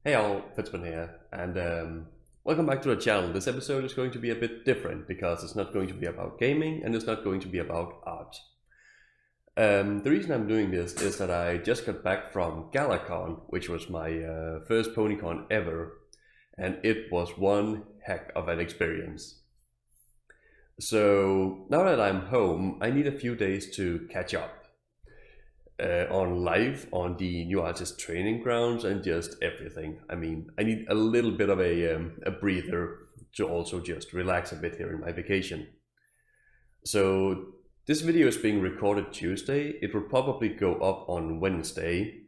Hey all, Fizzban here, and welcome back to the channel. This episode is going to be a bit different because it's not going to be about gaming and it's not going to be about art. The reason I'm doing this is that I just got back from GalaCon, which was my first PonyCon ever, and it was one heck of an experience. So now that I'm home, I need a few days to catch up on live on the new artist training grounds and just everything. I mean, I need a little bit of a breather to also just relax a bit here in my vacation. So this video is being recorded Tuesday. It will probably go up on Wednesday,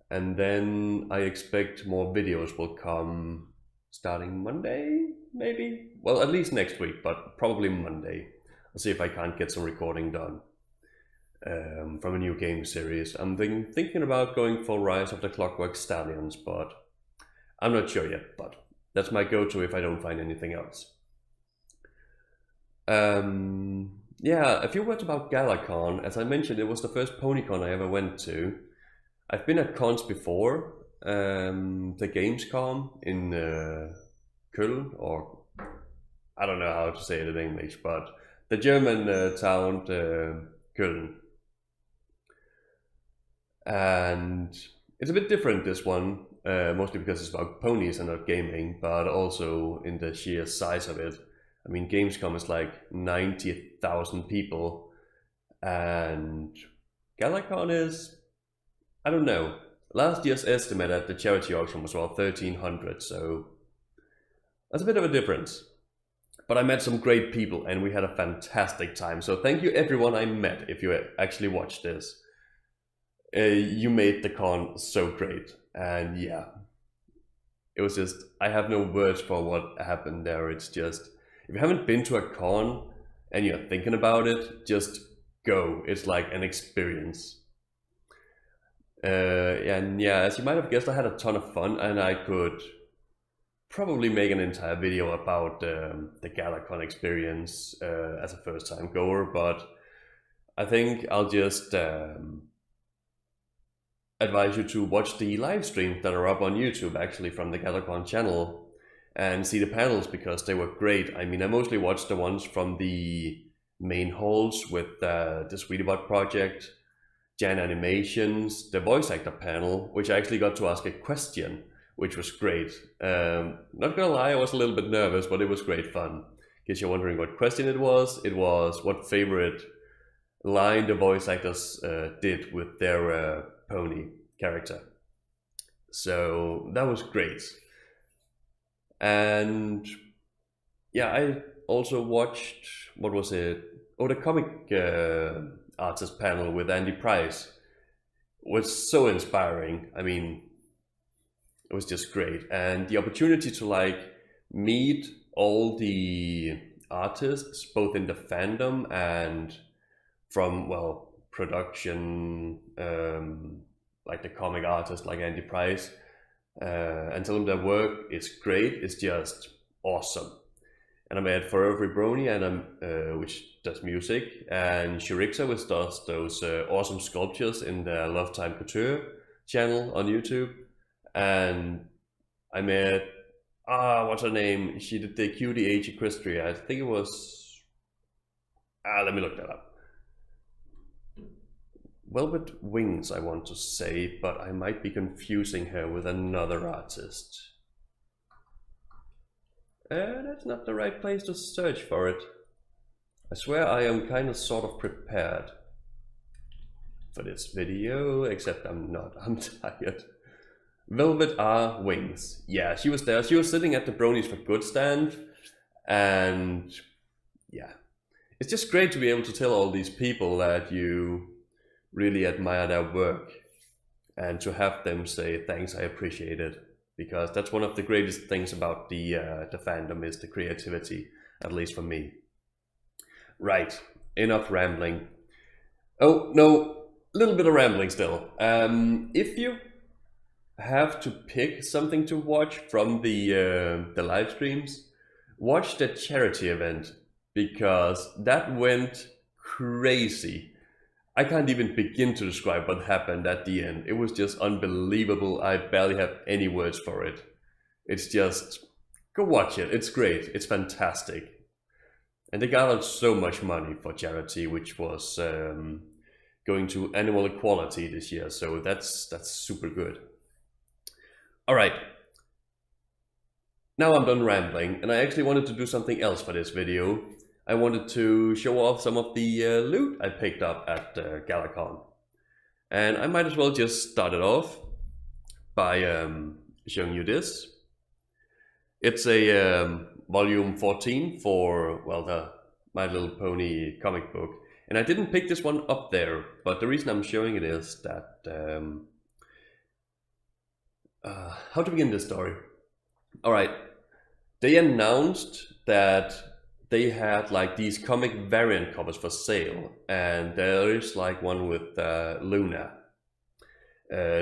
and then I expect more videos will come starting Monday, maybe? Well, at least next week, but probably Monday. I'll see if I can't get some recording done from a new game series. I'm thinking about going for Rise of the Clockwork Stallions, but I'm not sure yet, but that's my go-to if I don't find anything else. Yeah, a few words about GalaCon. As I mentioned, it was the first PonyCon I ever went to. I've been at cons before, the Gamescom in Köln, or I don't know how to say it in English, but the German town Köln. And it's a bit different, this one, mostly because it's about ponies and not gaming, but also in the sheer size of it. I mean, Gamescom is like 90,000 people, and GalaCon is, I don't know. Last year's estimate at the charity auction was about 1,300, so that's a bit of a difference. But I met some great people and we had a fantastic time. So thank you everyone I met if you actually watched this. You made the con so great, and yeah, it was just, I have no words for what happened there. It's just, if you haven't been to a con and you're thinking about it, just go. It's like an experience. And yeah, as you might have guessed, I had a ton of fun, and I could probably make an entire video about the GalaCon experience as a first-time goer, but I think I'll just advise you to watch the live streams that are up on YouTube, actually, from the GalaCon channel, and see the panels because they were great. I mean, I mostly watched the ones from the main halls with the Sweetybot project, Jan Animations, the voice actor panel, which I actually got to ask a question, which was great. Not gonna lie, I was a little bit nervous, but it was great fun. In case you're wondering what question it was what favorite line the voice actors did with their pony character. So that was great. And yeah, I also watched, what was it? Oh, the comic artist panel with Andy Price was so inspiring. I mean, it was just great. And the opportunity to like meet all the artists, both in the fandom and from, well, production, like the comic artist like Andy Price, and tell them their work is great, it's just awesome. And I met Forever Brony, and which does music, and Shurixa, which does those awesome sculptures in the Love Time Couture channel on YouTube. And I met, what's her name? She did the QDH Equestria. I think it was, let me look that up. Velvet Wings, I want to say, but I might be confusing her with another artist. That's not the right place to search for it. I swear I am kind of sort of prepared for this video, except I'm not. I'm tired. Velvet R. Wings. Yeah, she was there. She was sitting at the Bronies for Good stand, and yeah. It's just great to be able to tell all these people that you really admire their work, and to have them say thanks, I appreciate it, because that's one of the greatest things about the fandom, is the creativity, at least for me. Right, enough rambling. Oh no, a little bit of rambling still. If you have to pick something to watch from the live streams, watch the charity event, because that went crazy. I can't even begin to describe what happened at the end. It was just unbelievable. I barely have any words for it. It's just, go watch it. It's great. It's fantastic. And they gathered so much money for charity, which was going to animal equality this year. So that's super good. All right. Now I'm done rambling, and I actually wanted to do something else for this video. I wanted to show off some of the loot I picked up at Galacon. And I might as well just start it off by showing you this. It's a volume 14 for, well, the My Little Pony comic book. And I didn't pick this one up there, but the reason I'm showing it is that... how to begin this story? Alright, they announced that they had like these comic variant covers for sale, and there is like one with Luna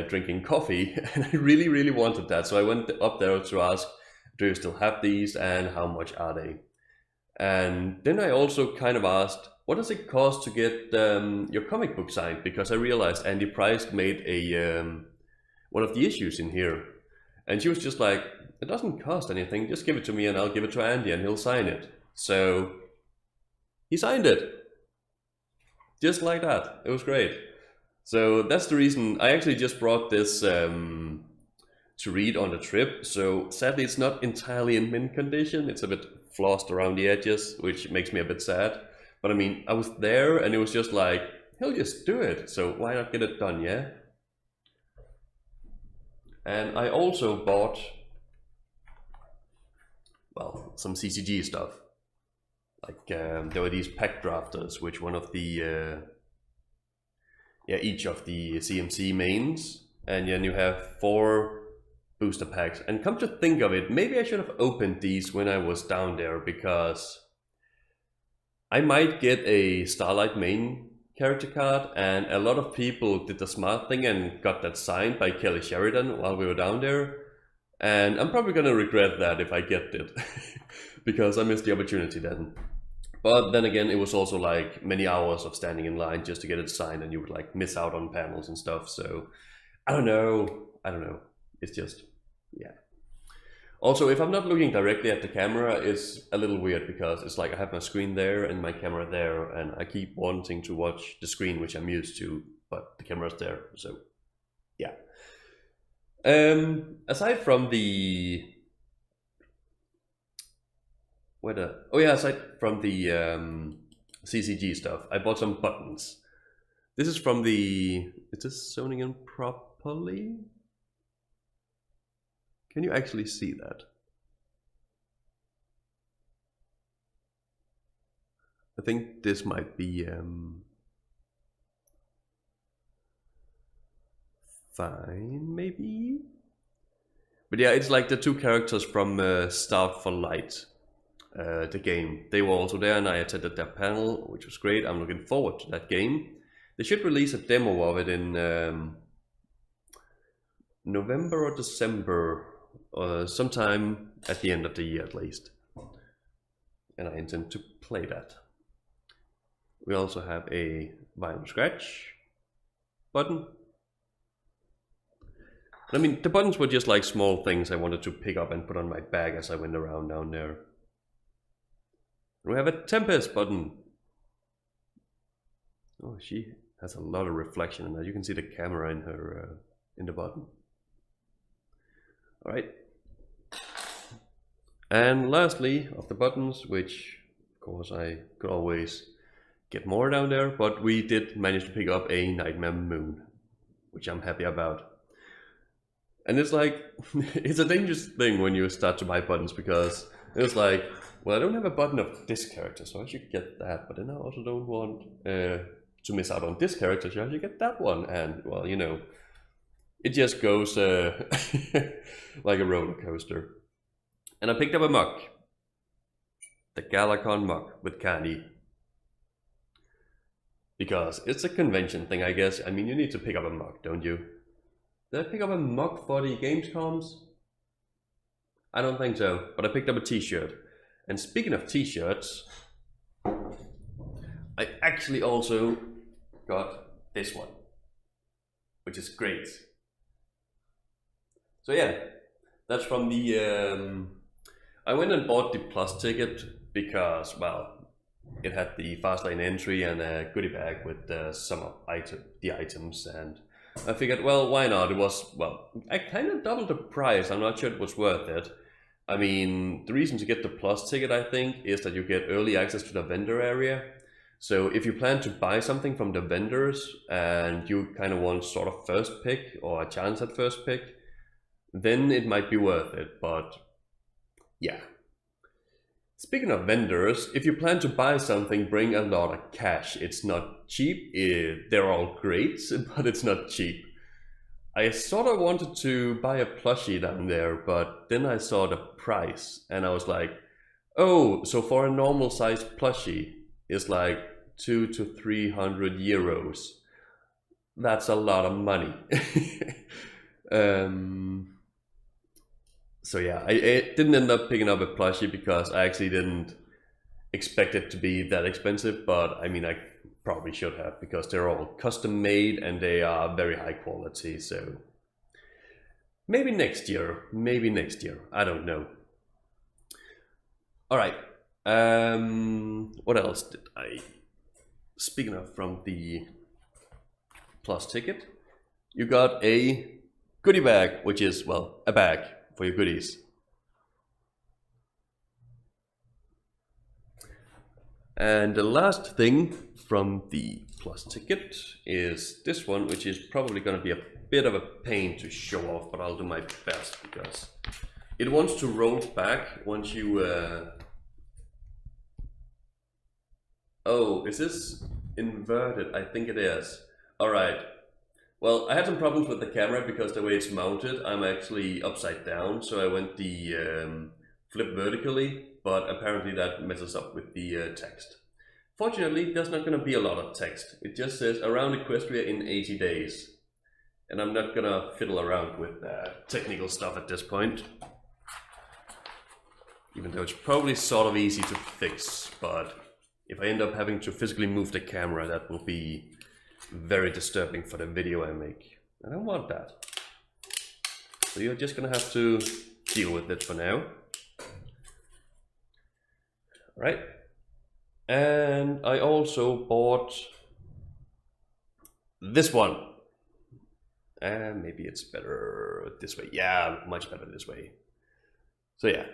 drinking coffee, and I really wanted that, so I went up there to ask, do you still have these and how much are they? And then I also kind of asked, what does it cost to get your comic book signed? Because I realized Andy Price made a one of the issues in here, and she was just like, it doesn't cost anything, just give it to me and I'll give it to Andy and he'll sign it. So he signed it, just like that. It was great. So that's the reason I actually just brought this to read on the trip. So sadly it's not entirely in mint condition, it's a bit flossed around the edges, which makes me a bit sad. But I mean, I was there and it was just like, he'll just do it, so why not get it done, yeah? And I also bought, well, some CCG stuff. Like there were these pack drafters, which one of the each of the CMC mains, and then you have 4 booster packs. And come to think of it, maybe I should have opened these when I was down there, because I might get a Starlight main character card, and a lot of people did the smart thing and got that signed by Kelly Sheridan while we were down there. And I'm probably gonna regret that if I get it, because I missed the opportunity then. But then again, it was also like many hours of standing in line just to get it signed, and you would like miss out on panels and stuff. So I don't know. It's just, yeah. Also, if I'm not looking directly at the camera, it's a little weird because it's like I have my screen there and my camera there, and I keep wanting to watch the screen, which I'm used to, but the camera's there. So yeah. Aside from the aside from the CCG stuff, I bought some buttons. This is from the, is this zoning in properly? Can you actually see that? I think this might be fine, maybe? But yeah, it's like the 2 characters from Start for Light, the game. They were also there and I attended their panel, which was great. I'm looking forward to that game. They should release a demo of it in November or December, or sometime at the end of the year at least. And I intend to play that. We also have a vinyl scratch button. I mean, the buttons were just like small things I wanted to pick up and put on my bag as I went around down there. We have a Tempest button. Oh, she has a lot of reflection in that. You can see the camera in her, in the button. All right. And lastly, of the buttons, which of course I could always get more down there, but we did manage to pick up a Nightmare Moon, which I'm happy about. And it's like, it's a dangerous thing when you start to buy buttons, because it's like, well, I don't have a button of this character, so I should get that, but then I also don't want to miss out on this character, so I should get that one. And well, you know, it just goes like a roller coaster. And I picked up a mug, the Galacon mug with candy, because it's a convention thing, I guess. I mean, you need to pick up a mug, don't you? Did I pick up a mug for the Gamescoms? I don't think so, but I picked up a t-shirt. And speaking of t-shirts, I actually also got this one, which is great. So yeah, that's from the, I went and bought the Plus ticket because, well, it had the fast lane entry and a goodie bag with some of the items, and I figured, well, why not? It was, well, I kind of doubled the price. I'm not sure it was worth it. I mean, the reason to get the Plus ticket, I think, is that you get early access to the vendor area. So if you plan to buy something from the vendors and you kind of want sort of first pick or a chance at first pick, then it might be worth it, but yeah. Speaking of vendors, if you plan to buy something, bring a lot of cash. It's not cheap. They're all great, but it's not cheap. I sort of wanted to buy a plushie down there, but then I saw the price and I was like, oh, so for a normal sized plushie, it's like 200 to 300 euros. That's a lot of money. So yeah, I didn't end up picking up a plushie because I actually didn't expect it to be that expensive, but I mean, I probably should have because they're all custom made and they are very high quality. So maybe next year, I don't know. All right. What else did I, speaking of from the Plus ticket, you got a goodie bag, which is, well, a bag for your goodies. And the last thing from the Plus ticket is this one, which is probably going to be a bit of a pain to show off, but I'll do my best because it wants to roll back once you oh, is this inverted? I think it is. All right. Well, I had some problems with the camera because the way it's mounted, I'm actually upside down. So I went the flip vertically, but apparently that messes up with the text. Fortunately, there's not going to be a lot of text. It just says around Equestria in 80 days. And I'm not going to fiddle around with technical stuff at this point. Even though it's probably sort of easy to fix, but if I end up having to physically move the camera, that will be very disturbing for the video I make. I don't want that. So you're just gonna have to deal with it for now. All right. And I also bought this one. And maybe it's better this way. Yeah, much better this way. So yeah.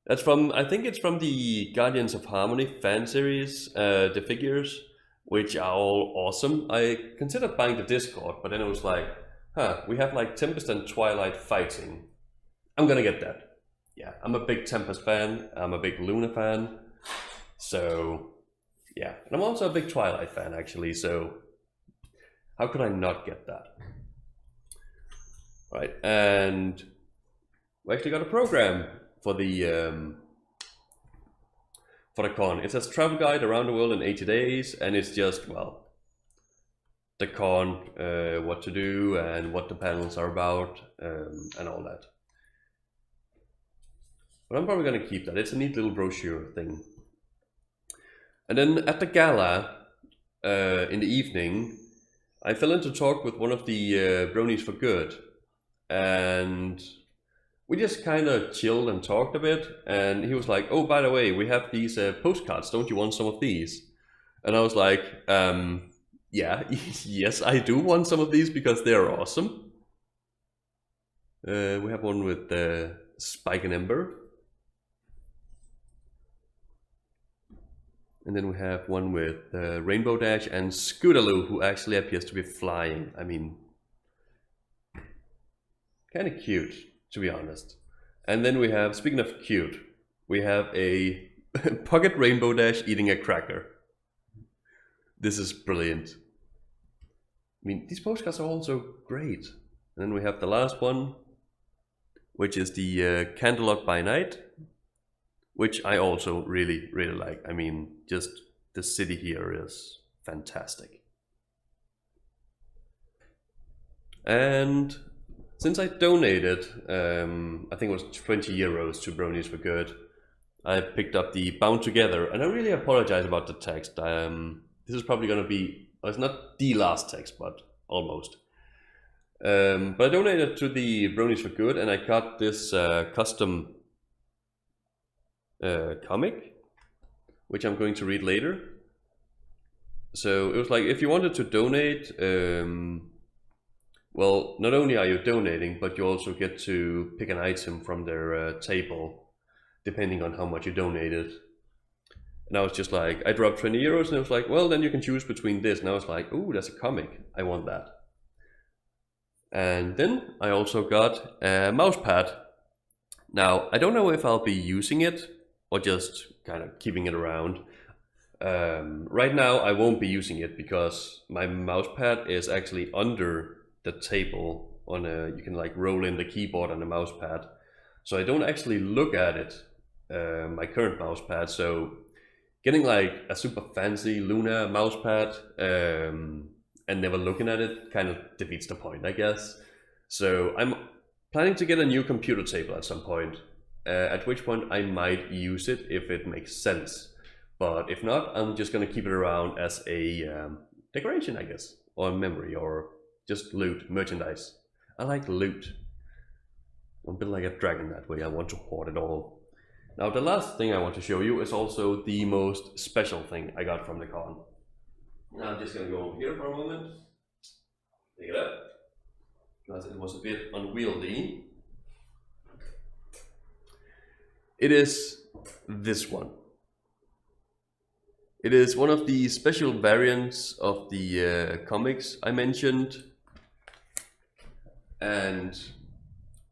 That's from, I think it's from the Guardians of Harmony fan series, the figures, which are all awesome. I considered buying the Discord, but then it was like, we have like Tempest and Twilight fighting. I'm gonna get that. Yeah, I'm a big Tempest fan, I'm a big Luna fan, so yeah. And I'm also a big Twilight fan actually, so how could I not get that? All right, and we actually got a program for the con. It says travel guide around the world in 80 days, and it's just, well, the con, what to do and what the panels are about, and all that. But I'm probably gonna keep that. It's a neat little brochure thing. And then at the gala, in the evening, I fell into talk with one of the bronies for good, and we just kind of chilled and talked a bit, and he was like, oh, by the way, we have these postcards, don't you want some of these? And I was like, yeah, yes, I do want some of these because they're awesome. We have one with Spike and Ember. And then we have one with Rainbow Dash and Scootaloo, who actually appears to be flying. I mean, kind of cute, to be honest. And then we have, speaking of cute, we have a Pocket Rainbow Dash eating a cracker. This is brilliant. I mean, these postcards are also great. And then we have the last one, which is the Candlelock by Night, which I also really, really like. I mean, just the city here is fantastic. And since I donated, I think it was 20 euros to Bronies for Good, I picked up the Bound Together, and I really apologize about the text. This is probably going to be Well, it's not the last text, but almost. But I donated to the Bronies for Good, and I got this custom comic, which I'm going to read later. So it was like, if you wanted to donate, well, not only are you donating, but you also get to pick an item from their table, depending on how much you donated. And I was just like, I dropped 20 euros, and it was like, well, then you can choose between this. And I was like, ooh, that's a comic. I want that. And then I also got a mouse pad. Now, I don't know if I'll be using it or just kind of keeping it around. Right now, I won't be using it because my mouse pad is actually under the table. You can like roll in the keyboard and the mouse pad. So I don't actually look at it, my current mouse pad. So getting like a super fancy Luna mouse pad and never looking at it kind of defeats the point, I guess. So I'm planning to get a new computer table at some point, at which point I might use it if it makes sense. But if not, I'm just gonna keep it around as a decoration, I guess, or memory, or just loot, merchandise. I like loot. I'm a bit like a dragon that way. I want to hoard it all. Now, the last thing I want to show you is also the most special thing I got from the con. Now I'm just gonna go over here for a moment. Pick it up, because it was a bit unwieldy. It is this one. It is one of the special variants of the comics I mentioned, and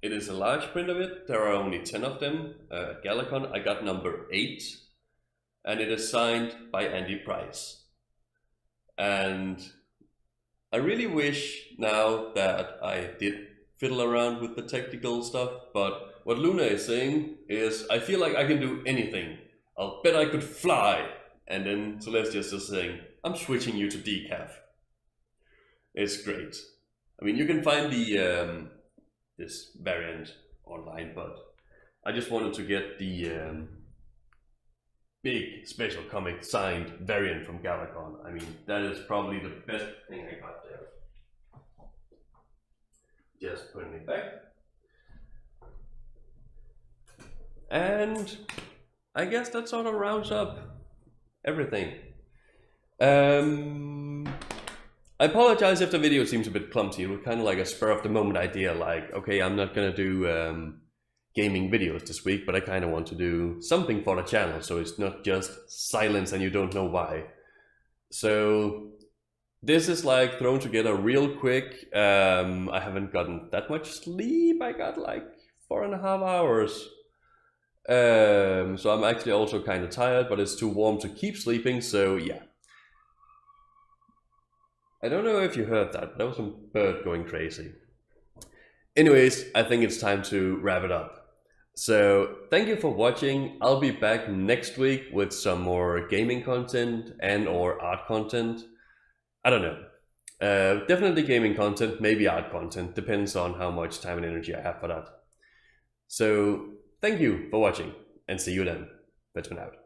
it is a large print of it. There are only 10 of them at Galacon. I got number 8, and it is signed by Andy Price. And I really wish now that I did fiddle around with the technical stuff, but what Luna is saying is, I feel like I can do anything. I'll bet I could fly. And then Celestia's just saying, I'm switching you to decaf. It's great. I mean, you can find the this variant online, but I just wanted to get the big special comic signed variant from Galacon. I mean, that is probably the best thing I got there. Just putting it back. And I guess that sort of rounds up everything. I apologize if the video seems a bit clumsy. It was kind of like a spur of the moment idea, like, okay, I'm not gonna do gaming videos this week, but I kind of want to do something for the channel, so it's not just silence and you don't know why. So this is like thrown together real quick. I haven't gotten that much sleep. I got like 4.5 hours. So I'm actually also kind of tired, but it's too warm to keep sleeping, so yeah. I don't know if you heard that, but that was some bird going crazy. Anyways, I think it's time to wrap it up. So thank you for watching. I'll be back next week with some more gaming content and or art content. I don't know. Definitely gaming content, maybe art content, depends on how much time and energy I have for that. So thank you for watching, and see you then. Fizzban out.